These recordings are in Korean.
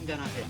한잔하세요.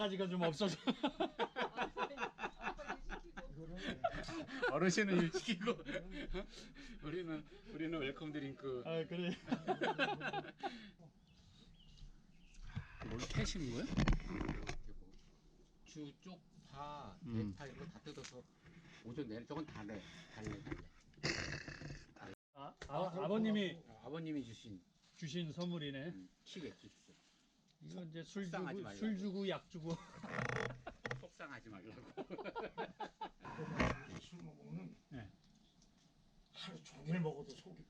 가지가 좀 없어서. 어르신은 일 시키고 우리는 웰컴 드링크. 아 그래. 뭘 캐시는 거야? 주 쪽 파, 대파 이런 거 다 뜯어서 오전 내내 저건 달래. 아버님이 아버님이 주신 선물이네. 킥 엑기스. 이거 이제 술 속상하지 주고 말라고. 술 주고 약 주고. 속상하지 말라고. 술 먹으면 네. 하루 종일 먹어도 속이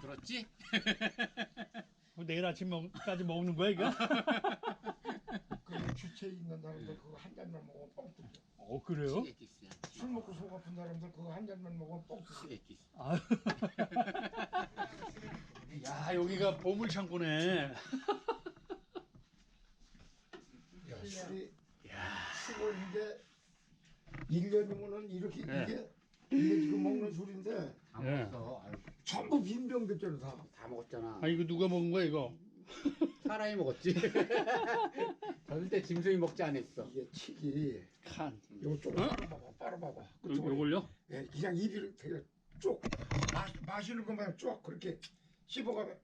들었지? 뭐 내일 아침까지 먹는 거야 이거? 그 주체에 있는 사람들 그거 한 잔만 먹으면 뻥 뚫려. 그래요? 킥 엑기스야. 술 먹고 속 아픈 사람들 그거 한 잔만 먹으면 뻥 킥 뚫려. 엑기스. 야 여기가 보물 창고네. 야, 술을 이제 1년이면은 이렇게 네. 이게 지금 먹는 술인데 다 예. 먹었어. 아유, 전부 빈병 됐잖아 다. 다 먹었잖아. 아 이거 누가 먹은 거야 이거? 사람이 먹었지. 절대 짐승이 먹지 않았어. 이게 칡이 칸. 요거 좀 빨아봐봐. 요걸요? 예, 그냥 입을 되게 쭉 마시는 것만 쭉 그렇게 씹어가면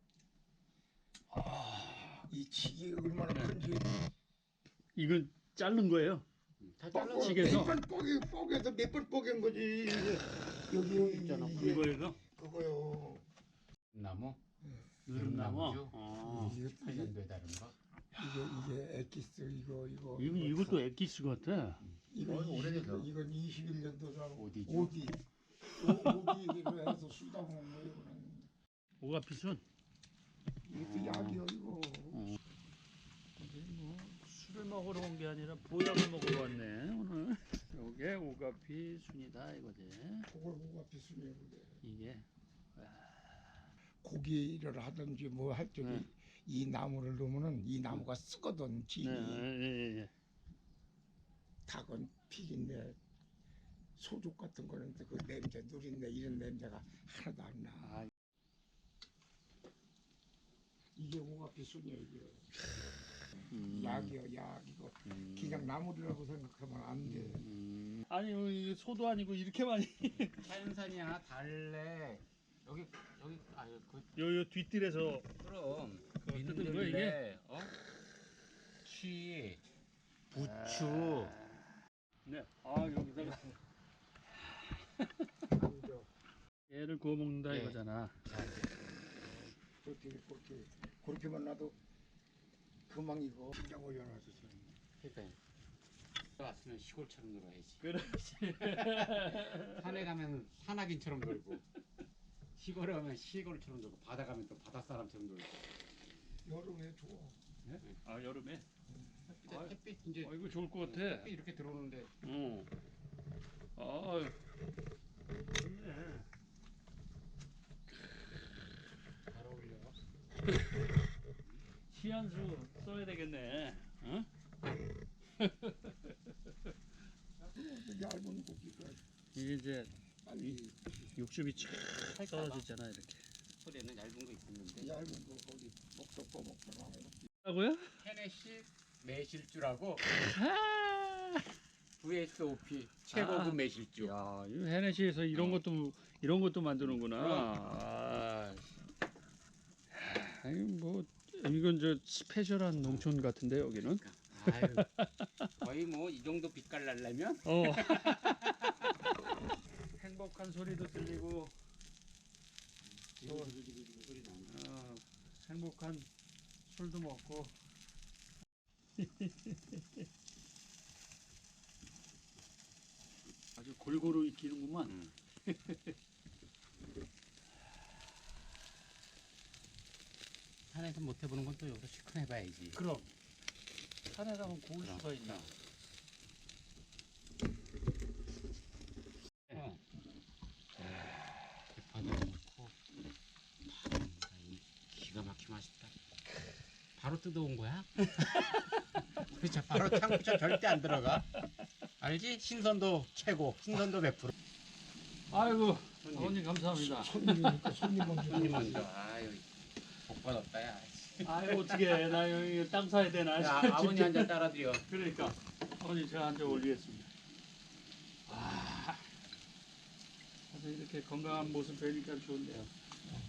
이 칡이 얼마나 큰지. 이건 자른 거예요? 다 잘라. 칡에서? 뽀개서 몇 번 뽀갠 거지. 이게 여기 있잖아. 이게 이거에서? 그거요. 나무. 느릅나무? 이게 8년도에 다른 거. 이게 엑기스 이거 이것도 엑기스 같아. 이거 오래돼서. 이건 21년도잖아. 오디죠. 오디로 해서 쓰다 먹는 거예요. 오가피순? 이것도 약이요 이거. 술을 먹으러 온 게 아니라 보약을 먹으러 왔네 오늘. 요게 오가피순이다 이거지. 그걸 뭐가 비슷해요 그게. 이게 고기를 하든지 뭐 할 적에 네. 이 나무를 넣으면은 이 나무가 쓰거든 진이. 예. 닭은 픽인데 소죽 같은 거는 그 냄새 누린내 이런 냄새가 하나도 안 나. 아. 이게 오가피순이야 이게. 약이요 약 이거. 그냥 나물이라고 생각하면 안 돼. 아니 이거 소도 아니고 이렇게 많이. 자연산이야. 달래. 여기 요 뒷뜰에서 그럼 뜯은 거야, 이게? 취, 부추. 네. 여기다가 얘를 구워 먹는다 네. 이거잖아. 그렇게만 놔도 금방 이거 긴장 올려놔서. 그러니까 왔으면 시골처럼 놀아야지. 그렇지. 산에 가면 산악인처럼 놀고, 시골에 가면 시골처럼 놀고, 바다 가면 또 바다 사람처럼 놀고. 여름에 좋아. 네? 여름에. 햇빛 이제 이거 좋을 것 같아. 햇빛 이렇게 들어오는데. 좋네. 잘 어울려. 시한수 써야 되겠네. 어? 얇은 고기가 이게 이제 빨리 육즙이 쫙 떨어지잖아 이렇게. 소리에는 얇은 거 있었는데. 얇은 거 거기 먹다 떠먹다가 뭐라고요? 테네시 매실주라고 아, VSOP 최고급 매실주. 야, 이 헤네시에서 이런 것도 만드는구나. 아니 뭐 이건 저 스페셜한 농촌 같은데 여기는. 아유, 거의 뭐 이 정도 빛깔 날려면 행복한 소리도 들리고 행복한 술도 먹고. 아주 골고루 익히는구만. 산에서 못 해보는 건 또 여기서 실컷 해봐야지. 그럼 산에 가면 고울 수가 있나? 대파도 넣고 기가 막히게 맛있다. 바로 뜯어온 거야? 그렇죠. 바로 창고차 절대 안 들어가. 알지? 신선도 최고. 신선도 100%. 아이고 아버님 감사합니다. 손님이니까 손님 먼저. 손님 먼저. 아유, 복 받았다 야. 아유 어떻게 나 여기 땅 사야 되나? 야, 아버님 한 잔 따라드려. 그러니까 아버님 제가 한 잔 올리겠습니다. 아, 그래서 이렇게 건강한 모습 뵈니까 좋은데요.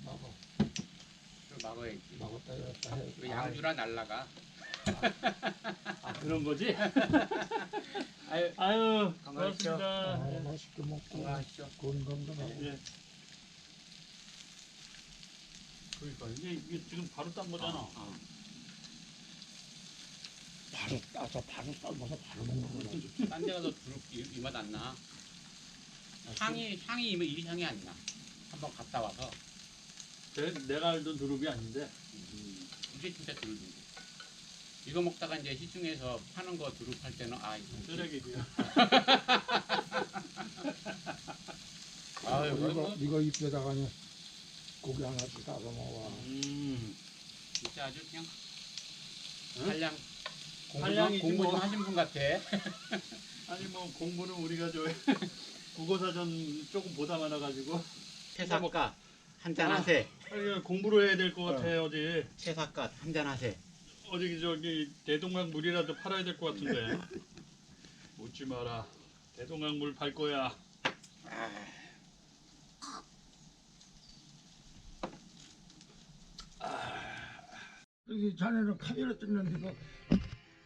먹어. 술 먹어야지. 먹었다 이랬다 해. 그 양주라 날라가. 아 그런 거지? 아유, 아유 건강하십시오. 고맙습니다. 아, 맛있게 먹고 건강하십시오. 건강도 하고. 예. 그러니까 이게 지금 바로 딴 거잖아. 바로 따서 바로 삶아서 바로 먹는 거야. 딴 데 가서 두릅 이 맛 안 나. 향이 이 향이 안 나. 한번 갔다 와서. 내가 알던 두릅이 아닌데. 이게 진짜 두릅인데. 이거 먹다가 이제 시중에서 파는 거 두릅 할 때는 아 이거 쓰레기지요. 아유 이거 입에다가 그냥 고기 하나씩 따서 먹어. 진짜 아주 그냥 응? 한량 한량이지 공부 좀 뭐. 하신 분 같아. 아니 뭐 공부는 우리가 저 국어사전 조금 보다 많아가지고 채사과 한잔 하세. 아니, 공부를 해야 될 것 같아. 어디 채사과 한잔 하세. 어디 저기 대동강 물이라도 팔아야 될 것 같은데. 묻지 마라. 대동강 물 팔 거야. 여기 자네는 카메라 찍는데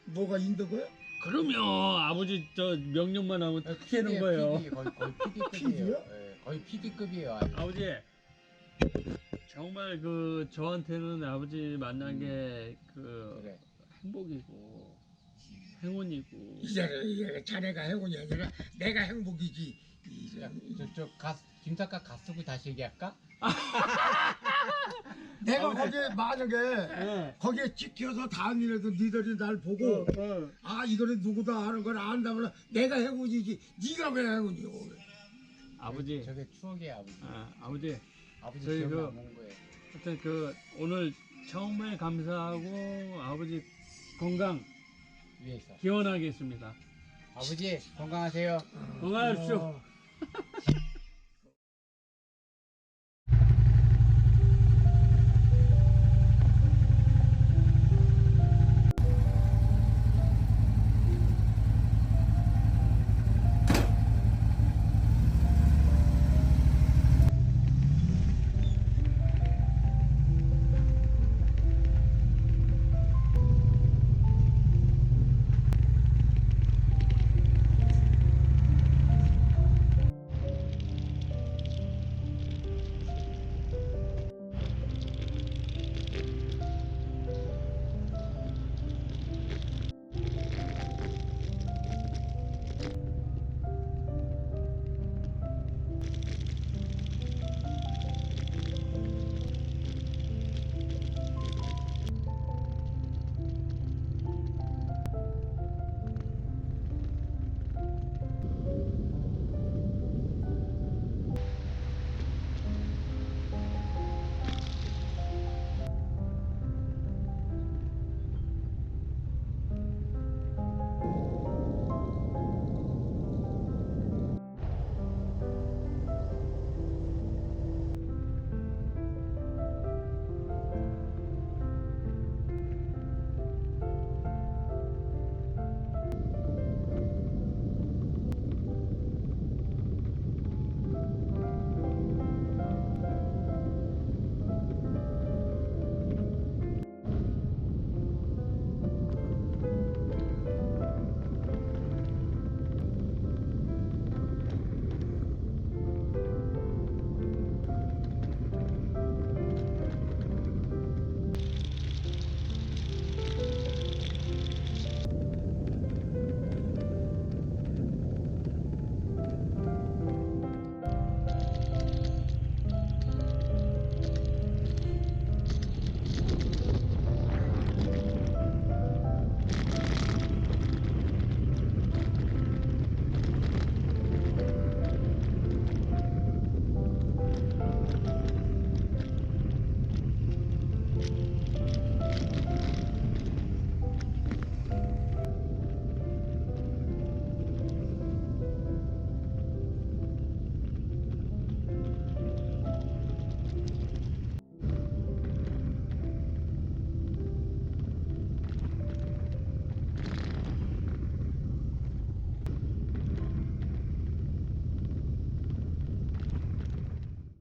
뭐가 있는 거야? 그러면 아버지 저 명령만 하면 다 되는 거예요. 거의 PD급이에요. PD요? 네, 거의 PD급이에요. 아버지 정말 그 저한테는 아버지 만난 게 그 그래. 행복이고 행운이고. 이제 자네가 행운이 아니라 내가 행복이지. 저김 작가 가 쓰고 다시 얘기할까? 내가 거기에 만약에 예. 거기에 찍혀서 다음이라도 니들이 날 보고 아 이거는 누구다 하는 걸 안다면 내가 행운이지. 네가 왜 행운이요? 아버지. 저게 추억이에요, 아버지. 아버지. 아버지 저희 기억 그- 남은 거예요. 하여튼 그 오늘 정말 감사하고 아버지 건강 위에서. 기원하겠습니다. 아버지 건강하세요. 건강하십시오. 어.